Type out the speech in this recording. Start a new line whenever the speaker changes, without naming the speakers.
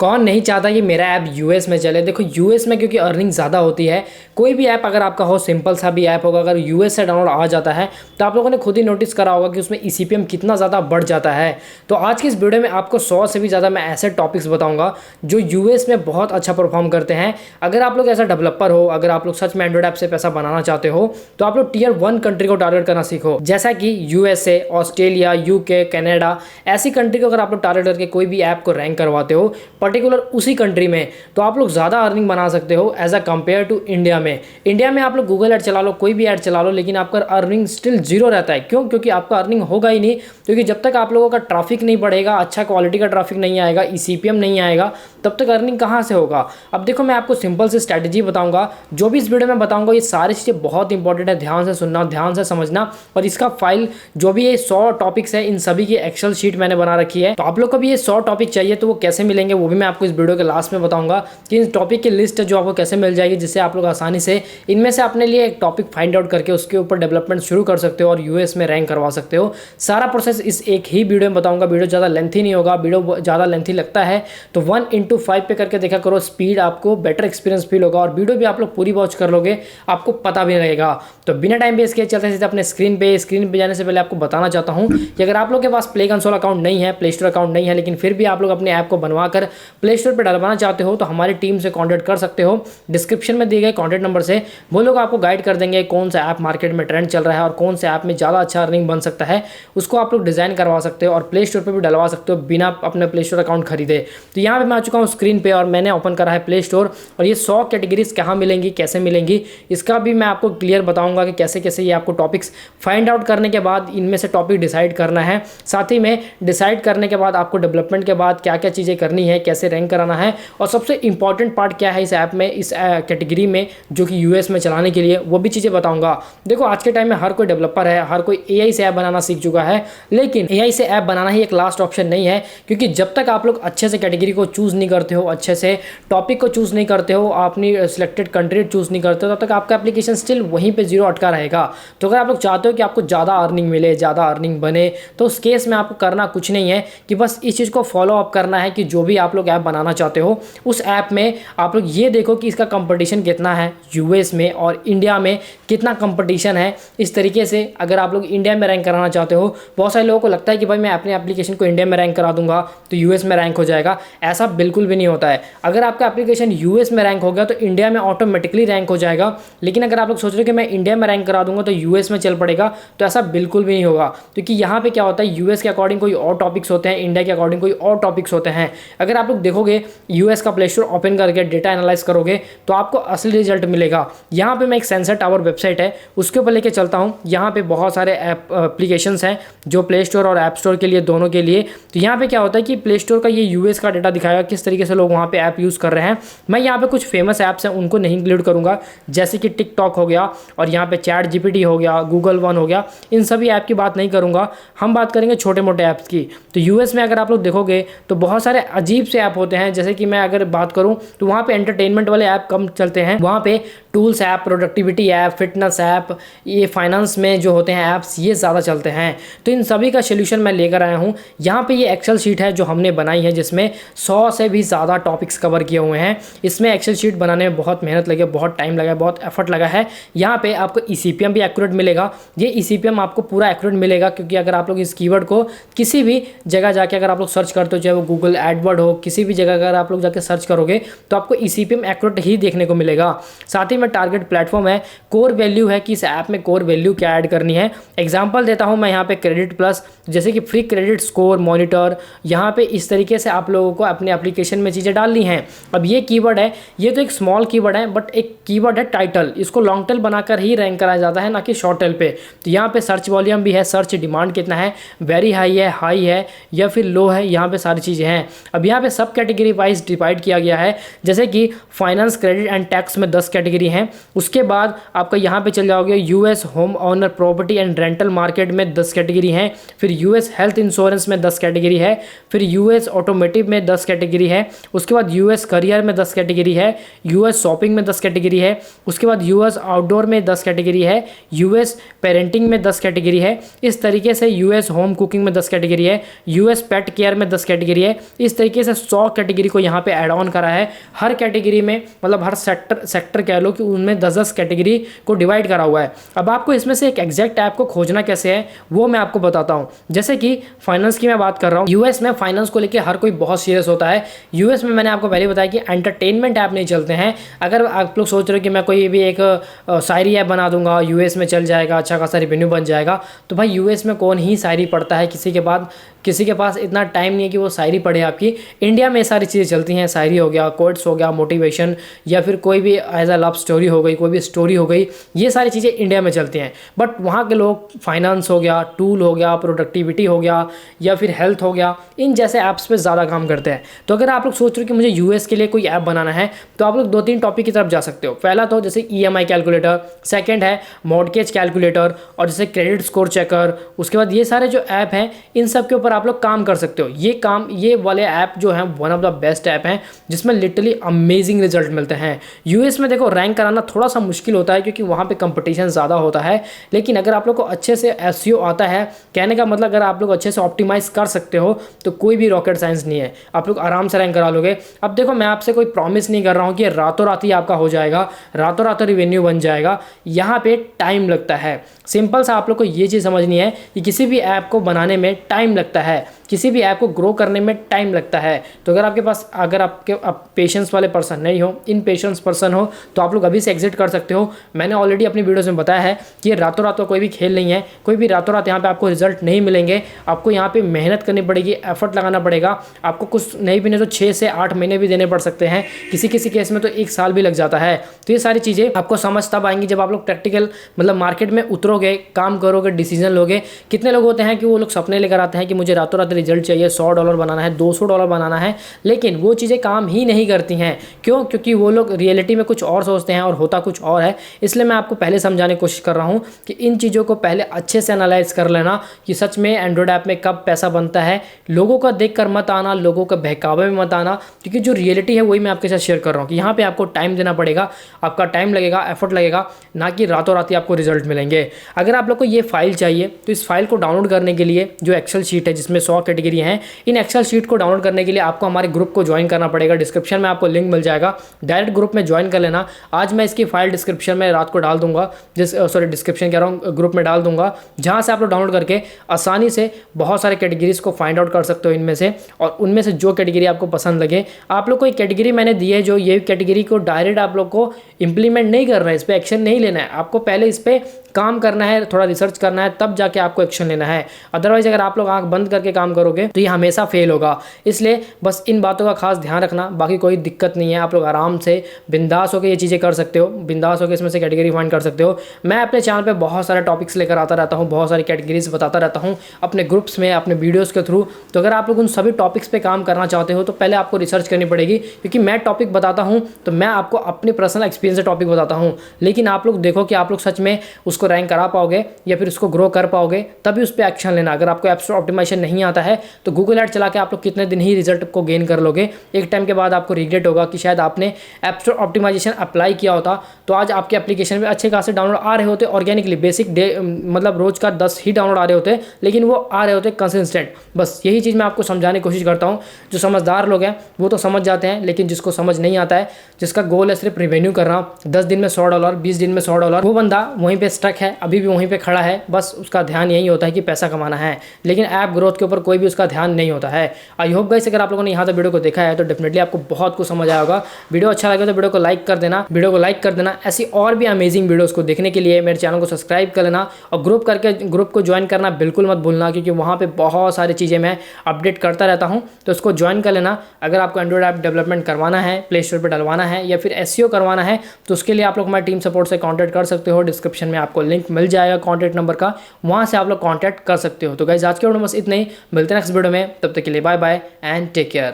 कौन नहीं चाहता कि मेरा ऐप यूएस में चले। देखो यूएस में क्योंकि अर्निंग ज़्यादा होती है, कोई भी ऐप अगर आपका हो, सिंपल सा भी ऐप होगा, अगर यूएस से डाउनलोड आ जाता है तो आप लोगों ने खुद ही नोटिस करा होगा कि उसमें ईसीपीएम कितना ज़्यादा बढ़ जाता है। तो आज की इस वीडियो में आपको 100 से भी ज़्यादा मैं ऐसे टॉपिक्स बताऊंगा जो यूएस में बहुत अच्छा परफॉर्म करते हैं। अगर आप लोग ऐसा डेवलपर हो, अगर आप लोग सच में एंड्रॉइड ऐप से पैसा बनाना चाहते हो तो आप लोग टीयर 1 कंट्री को टारगेट करना सीखो, जैसा कि यूएसए, ऑस्ट्रेलिया, यूके, कनाडा, ऐसी कंट्री को अगर आप लोग टारगेट करके कोई भी ऐप को रैंक करवाते हो पर्टिकुलर उसी कंट्री में, तो आप लोग ज़्यादा अर्निंग बना सकते हो as a compare to India में। इंडिया में आप लोग गूगल ऐड चला लो, कोई भी ऐड चला लो, लेकिन आपका अर्निंग स्टिल जीरो रहता है। क्यों? क्योंकि आपका अर्निंग होगा ही नहीं, क्योंकि जब तक आप लोगों का ट्रैफिक नहीं बढ़ेगा, अच्छा क्वालिटी का ट्रैफिक नहीं आएगा, ईसीपीएम नहीं आएगा, तब तक अर्निंग कहाँ से होगा। अब देखो मैं आपको सिंपल सी स्ट्रैटेजी बताऊंगा, जो भी इस वीडियो में बताऊंगा ये सारी चीज़ें बहुत इंपॉर्टेंट है, ध्यान से सुनना, ध्यान से समझना। और इसका फाइल जो भी ये 100 टॉपिक्स है, इन सभी की एक्सेल शीट मैंने बना रखी है। तो आप लोग को भी ये 100 टॉपिक चाहिए तो वो कैसे मिलेंगे वो भी मैं आपको इस वीडियो के लास्ट में बताऊंगा कि इन टॉपिक की लिस्ट जो आपको कैसे मिल जाएगी, जिससे आप लोग आसानी से इनमें से अपने लिए एक टॉपिक फाइंड आउट करके उसके ऊपर डेवलपमेंट शुरू कर सकते हो और यूएस में रैंक करवा सकते हो। सारा प्रोसेस इस एक ही वीडियो में बताऊंगा। वीडियो ज़्यादा लेंथी नहीं होगा। वीडियो ज़्यादा लेंथी लगता है तो 1:5 पे करके देखा करो, स्पीड आपको बेटर एक्सपीरियंस फील होगा और वीडियो भी आप लोग पूरी वॉच कर लोगे, आपको पता भी नहीं लगेगा। तो बिना टाइम वेस्ट किए चलते सीधे अपने स्क्रीन पे जाने से पहले आपको बताना चाहता हूँ कि अगर आप लोग के पास प्ले कंसोल अकाउंट नहीं है, प्ले स्टोर अकाउंट नहीं है, लेकिन फिर भी आप लोग अपने ऐप को बनवाकर प्ले स्टोर पर डलवाना चाहते हो तो हमारी टीम से कॉन्टैक्ट कर सकते हो। डिस्क्रिप्शन में दिए गए कॉन्टैक्ट नंबर से वो लोग आपको गाइड कर देंगे कौन सा ऐप मार्केट में ट्रेंड चल रहा है और कौन से ऐप में ज़्यादा अच्छा अर्निंग बन सकता है, उसको आप लोग डिज़ाइन करवा सकते हो और प्ले स्टोर पर भी डलवा सकते हो बिना अपने प्ले स्टोर अकाउंट खरीदे। तो यहाँ पर मैं आ चुका हूँ स्क्रीन पर और मैंने ओपन करा है प्ले स्टोर और ये 100 कैटेगरीज कहाँ मिलेंगी, कैसे मिलेंगी, इसका भी मैं आपको क्लियर बताऊँगा कि कैसे कैसे ये आपको टॉपिक्स फाइंड आउट करने के बाद इनमें से टॉपिक डिसाइड करना है। साथ ही में डिसाइड करने के बाद आपको डेवलपमेंट के बाद क्या क्या चीज़ें करनी है, कैसे रैंक कराना है और सबसे इंपॉर्टेंट पार्ट क्या है इस ऐप में, इस कैटेगरी में जो कि यूएस में चलाने के लिए, वो भी चीज़ें बताऊंगा। देखो आज के टाइम में हर कोई डेवलपर है, हर कोई एआई से ऐप बनाना सीख चुका है, लेकिन एआई से ऐप बनाना ही एक लास्ट ऑप्शन नहीं है, क्योंकि जब तक आप लोग अच्छे से कैटेगरी को चूज़ नहीं करते हो, अच्छे से टॉपिक को चूज़ नहीं करते हो, अपनी सिलेक्टेड कंट्री चूज़ नहीं करते हो, तब तक आपका एप्लीकेशन स्टिल वहीं पर जीरो अटका रहेगा। तो अगर आप लोग चाहते हो कि आपको ज़्यादा अर्निंग मिले, ज़्यादा अर्निंग बने, तो उस केस में आपको करना कुछ नहीं है कि बस इस चीज़ को फॉलो अप करना है कि जो भी आप लोग ऐप बनाना चाहते हो उस ऐप में आप लोग ये देखो कि इसका कंपटीशन कितना है यूएस में और इंडिया में कितना कंपटीशन है। इस तरीके से अगर आप लोग इंडिया में रैंक कराना चाहते हो, बहुत सारे लोगों को लगता है कि भाई मैं अपने एप्लीकेशन को इंडिया में रैंक करा दूंगा तो यूएस में रैंक हो जाएगा। ऐसा बिल्कुल भी नहीं होता है। अगर आपका एप्लीकेशन यूएस में रैंक हो गया तो इंडिया में ऑटोमेटिकली रैंक हो जाएगा, लेकिन अगर आप लोग सोच रहे हो कि मैं इंडिया में रैंक करा दूंगा तो यूएस में चल पड़ेगा, तो ऐसा बिल्कुल भी नहीं होगा। क्योंकि यहाँ पे क्या होता है, यूएस के अकॉर्डिंग कोई और टॉपिक्स होते हैं, इंडिया के अकॉर्डिंग कोई और टॉपिक्स होते हैं। अगर आप लोग देखोगे यूएस का प्ले स्टोर ओपन करके डेटा एनालाइज करोगे तो आपको असली रिजल्ट मिलेगा। यहाँ पे मैं एक सेंसर टावर वेबसाइट है उसके ऊपर लेके चलता हूँ। यहाँ पे बहुत सारे एप्लीकेशंस हैं जो प्ले स्टोर और ऐप स्टोर के लिए, दोनों के लिए। तो यहाँ पे क्या होता है कि प्ले स्टोर का ये यूएस का डेटा दिखाएगा किस तरीके से लोग वहाँ पे ऐप यूज़ कर रहे हैं। मैं यहाँ पे कुछ फेमस ऐप्स हैं उनको नहीं इंक्लूड करूँगा, जैसे कि टिकटॉक हो गया और यहाँ पे चैट जीपीटी हो गया, गूगल वन हो गया, इन सभी ऐप की बात नहीं करूँगा। हम बात करेंगे छोटे मोटे ऐप्स की। तो यूएस में अगर आप लोग देखोगे तो बहुत सारे अजीब से ऐप होते हैं, जैसे कि मैं अगर बात करूं तो वहाँ पे एंटरटेनमेंट वाले ऐप कम चलते हैं। वहाँ पे tools app, productivity app, fitness app, ये फाइनेंस में जो होते हैं ऐप्स, ये ज़्यादा चलते हैं। तो इन सभी का सोल्यूशन मैं लेकर आया हूँ। यहाँ पे ये एक्सेल शीट है जो हमने बनाई है, जिसमें 100 से भी ज़्यादा टॉपिक्स कवर किए हुए हैं। इसमें एक्सेल शीट बनाने में बहुत मेहनत लगी, बहुत टाइम लगा, बहुत एफर्ट लगा है। यहाँ पर आपको ईसीपीएम भी एक्यूरेट मिलेगा। ये ईसीपीएम आपको पूरा एक्यूरेट मिलेगा, क्योंकि अगर आप लोग इस कीवर्ड को किसी भी जगह जाके अगर आप लोग सर्च करते हो, चाहे वो गूगल एडवर्ड हो, किसी भी जगह अगर आप लोग जाके सर्च करोगे तो आपको ईसीपीएम एक्यूरेट ही देखने को मिलेगा। साथ ही में टारगेट प्लेटफॉर्म है, कोर वैल्यू है कि इस ऐप में कोर वैल्यू क्या ऐड करनी है। एग्जांपल देता हूं मैं यहाँ पे क्रेडिट प्लस, जैसे कि फ्री क्रेडिट स्कोर मॉनिटर, यहाँ पे इस तरीके से आप लोगों को अपने एप्लीकेशन में चीज़ें डालनी हैं। अब ये कीवर्ड है, ये तो एक स्मॉल कीवर्ड है, बट एक कीवर्ड है टाइटल, इसको लॉन्ग टेल बनाकर ही रैंक कराया जाता है, ना कि शॉर्ट टेल पे। तो यहाँ पे सर्च वॉल्यूम भी है, सर्च डिमांड कितना है, वेरी हाई है या फिर लो है, यहाँ पे सारी चीज़ें हैं। अब यहाँ पे सब कैटेगरी वाइज डिवाइड किया गया है, जैसे कि फाइनेंस, क्रेडिट एंड टैक्स में 10 कैटेगरी हैं। उसके बाद आपका यहाँ पे चल जाओगे US home owner property and rental market में 10 कैटेगरी हैं। फिर यूएस हेल्थ इंश्योरेंस में 10 कैटेगरी है। फिर यूएस ऑटोमेटिव में 10 कैटेगरी है। उसके बाद यूएस करियर में 10 कैटेगरी है। यूएस शॉपिंग में 10 कैटेगरी है। उसके बाद यूएस आउटडोर में 10 कैटेगरी है। यूएस पेरेंटिंग में 10 कैटेगरी है। इस तरीके से यूएस होम कुकिंग में 10 कैटेगरी है। यूएस पेट केयर में 10 कैटेगरी है। इस तरीके से 100 कैटेगरी को यहाँ पे ऐड ऑन करा है। हर कैटेगरी में मतलब हर सेक्टर कह लो कि उनमें 10-10 कैटेगरी को डिवाइड करा हुआ है। अब आपको इसमें से एक एग्जैक्ट ऐप को खोजना कैसे है वो मैं आपको बताता हूँ। जैसे कि फाइनेंस की मैं बात कर रहा हूँ, यूएस में फाइनेंस को लेकर हर कोई बहुत सीरियस होता है। यूएस में मैंने आपको पहले बताया कि एंटरटेनमेंट ऐप नहीं चलते हैं। अगर आप लोग सोच रहे हो कि मैं कोई भी एक शायरी ऐप बना दूंगा, यूएस में चल जाएगा, अच्छा खासा रेवेन्यू बन जाएगा, तो भाई यूएस में कौन ही शायरी पढ़ता है, किसी के पास इतना टाइम नहीं है कि वो शायरी पढ़े आपकी। इंडिया में ये सारी चीज़ें चलती हैं, शायरी हो गया, कोट्स हो गया, मोटिवेशन, या फिर कोई भी एज अ लव स्टोरी हो गई, कोई भी स्टोरी हो गई, ये सारी चीज़ें इंडिया में चलती हैं। बट वहाँ के लोग फाइनेंस हो गया, टूल हो गया, प्रोडक्टिविटी हो गया, या फिर हेल्थ हो गया, इन जैसे ऐप्स पे ज़्यादा काम करते हैं। तो अगर आप लोग सोच रहे हो कि मुझे यूएस के लिए कोई ऐप बनाना है, तो आप लोग 2-3 टॉपिक की तरफ जा सकते हो। पहला तो जैसे EMI कैलकुलेटर, सेकेंड है मॉर्गेज कैलकुलेटर, और जैसे क्रेडिट स्कोर चेकर। उसके बाद ये सारे जो ऐप हैं इन सब के ऊपर आप लोग काम कर सकते हो। ये वाले ऐप जो हैं one of the best app हैं, जिसमें लिटरली अमेजिंग रिजल्ट मिलते हैं। यूएस में देखो रैंक कराना थोड़ा सा मुश्किल होता है क्योंकि वहाँ पे कंपटीशन ज़्यादा होता है, लेकिन अगर आप लोग को अच्छे से SEO आता है, कहने का मतलब अगर आप लोग अच्छे से ऑप्टिमाइज कर सकते हो तो कोई भी रॉकेट साइंस नहीं है, आप लोग आराम से रैंक करा लोगे। अब देखो मैं आपसे कोई प्रॉमिस नहीं कर रहा हूँ कि रातों रात ही आपका हो जाएगा, रातों रात रिवेन्यू बन जाएगा। यहाँ पे टाइम लगता है। सिंपल सा आप लोग को ये चीज़ समझनी है कि किसी भी ऐप को बनाने में टाइम लगता है, किसी भी ऐप को ग्रो करने में टाइम लगता है। तो अगर आपके पेशेंस वाले पर्सन नहीं हो, इन पेशेंस पर्सन हो, तो आप लोग अभी से एग्जिट कर सकते हो। मैंने ऑलरेडी अपनी वीडियोस में बताया है कि ये रातों रात का कोई भी खेल नहीं है, कोई भी रातों रात यहाँ पे आपको रिजल्ट नहीं मिलेंगे। आपको यहाँ पे मेहनत करनी पड़ेगी, एफर्ट लगाना पड़ेगा। आपको कुछ नहीं भी नहीं तो 6 से 8 महीने भी देने पड़ सकते हैं, किसी केस में तो 1 साल भी लग जाता है। तो ये सारी चीज़ें आपको समझ तब आएंगी जब आप लोग प्रैक्टिकल मतलब मार्केट में उतरोगे, काम करोगे, डिसीजन लोगे। कितने लोग होते हैं कि वो लोग सपने लेकर आते हैं कि मुझे रातों रात रिजल्ट चाहिए, $100 बनाना है, $200 बनाना है, लेकिन वो चीज़ें काम ही नहीं करती हैं। क्यों? क्योंकि वो लोग रियलिटी में कुछ और सोचते हैं और होता कुछ और है। इसलिए मैं आपको पहले समझाने की कोशिश कर रहा हूँ कि इन चीज़ों को पहले अच्छे से एनालाइज कर लेना कि सच में एंड्रॉयड ऐप में कब पैसा बनता है। लोगों का देख कर मत आना, लोगों का बहकावे में मत आना, क्योंकि जो रियलिटी है वही मैं आपके साथ शेयर कर रहा हूँ कि यहाँ पर आपको टाइम देना पड़ेगा, आपका टाइम लगेगा, एफर्ट लगेगा, ना कि रातों रात ही आपको रिजल्ट मिलेंगे। अगर आप लोग को ये फाइल चाहिए तो इस फाइल को डाउनलोड करने के लिए जो एक्सेल शीट है जिसमें 100 कैटेगरी हैं, इन एक्सेल शीट को डाउनलोड करने के लिए आपको हमारे ग्रुप को ज्वाइन करना पड़ेगा। डिस्क्रिप्शन में आपको लिंक मिल जाएगा, डायरेक्ट ग्रुप में ज्वाइन कर लेना। आज मैं इसकी फाइल डिस्क्रिप्शन में रात को डाल दूंगा, डिस्क्रिप्शन कह रहा हूँ, ग्रुप में डाल दूंगा, जहाँ से आप लोग डाउनलोड करके आसानी से बहुत सारे कैटेगरीज को फाइंड आउट कर सकते हो इनमें से। और उनमें से जो कैटेगरी आपको पसंद लगे, आप लोग को एक कैटेगरी मैंने दी है, जो ये कैटेगरी को डायरेक्ट आप लोग को इंप्लीमेंट नहीं करना है, इस पर एक्शन नहीं लेना है, आपको पहले इस पर काम करना है, थोड़ा रिसर्च करना है, तब जाके आपको एक्शन लेना है। अदरवाइज अगर आप लोग आंख बंद करके काम करोगे तो ये हमेशा फेल होगा। इसलिए बस इन बातों का खास ध्यान रखना, बाकी कोई दिक्कत नहीं है। आप लोग आराम से बिंदास होकर ये चीज़ें कर सकते हो, बिंदास होकर इसमें से कैटेगरी फाइंड कर सकते हो। मैं अपने चैनल पे बहुत सारे टॉपिक्स लेकर आता रहता हूँ, बहुत सारी कैटेगरीज बताता रहता हूँ अपने ग्रुप्स में, अपने वीडियोज़ के थ्रू। तो अगर आप लोग उन सभी टॉपिक्स पर काम करना चाहते हो तो पहले आपको रिसर्च करनी पड़ेगी, क्योंकि मैं टॉपिक बताता हूँ तो मैं आपको अपनी पर्सनल एक्सपीरियंस से टॉपिक बताता हूँ, लेकिन आप लोग देखो कि आप लोग सच में उसको रैंक करा पाओगे या फिर उसको ग्रो कर पाओगे, तभी उस पर एक्शन लेना। अगर आपको ऐप स्टोर ऑप्टिमाइजेशन नहीं आता है तो गूगल ऐड चला के आप लोग कितने दिन ही रिजल्ट को गेन कर लोगे। एक टाइम के बाद आपको रिग्रेट होगा कि शायद आपने ऐप स्टोर ऑप्टिमाइजेशन अप्लाई किया होता तो आज आपके एप्लीकेशन में अच्छे खासे डाउनलोड आ रहे होते ऑर्गेनिकली, बेसिक डे मतलब रोज का 10 ही डाउनलोड आ रहे होते, लेकिन वो आ रहे होते कंसिस्टेंट। बस यही चीज़ मैं आपको समझाने की कोशिश करता हूँ। जो समझदार लोग हैं वो तो समझ जाते हैं, लेकिन जिसको समझ नहीं आता है, जिसका गोल है सिर्फ रेवेन्यू करना, 10 दिन में $100, 20 दिन में $100, वो बंदा वहीं पे स्टक है, अभी भी वहीं पे खड़ा है। बस उसका ध्यान यही होता है कि पैसा कमाना है, लेकिन ऐप ग्रोथ के ऊपर कोई भी उसका ध्यान नहीं होता है। आई होप गाइस अगर आप लोगों ने यहाँ तक वीडियो को देखा है तो डेफिनेटली आपको बहुत कुछ समझ आया होगा। वीडियो अच्छा लगे तो वीडियो को लाइक कर देना। ऐसी और भी अमेजिंग वीडियोस को देखने के लिए मेरे चैनल को सब्सक्राइब कर लेना और ग्रुप को ज्वाइन करना बिल्कुल मत भूलना, क्योंकि वहाँ पे बहुत सारी चीज़ें मैं अपडेट करता रहता हूँ, तो उसको ज्वाइन कर लेना। अगर आपको एंड्रॉइड ऐप डेवलपमेंट करवाना है, प्ले स्टोर पर डलवाना है या फिर SEO करवाना है, तो उसके लिए आप लोग हमारे टीम सपोर्ट से कॉन्टैक्ट कर सकते हो। डिस्क्रिप्शन में आपको लिंक मिल जाएगा कॉन्टैक्ट नंबर का, वहाँ से आप लोग कॉन्टैक्ट कर सकते हो। तो गाइस आज के वीडियो में बस इतना ही, मिलते हैं नेक्स्ट वीडियो में, तब तक के लिए bye bye and take care.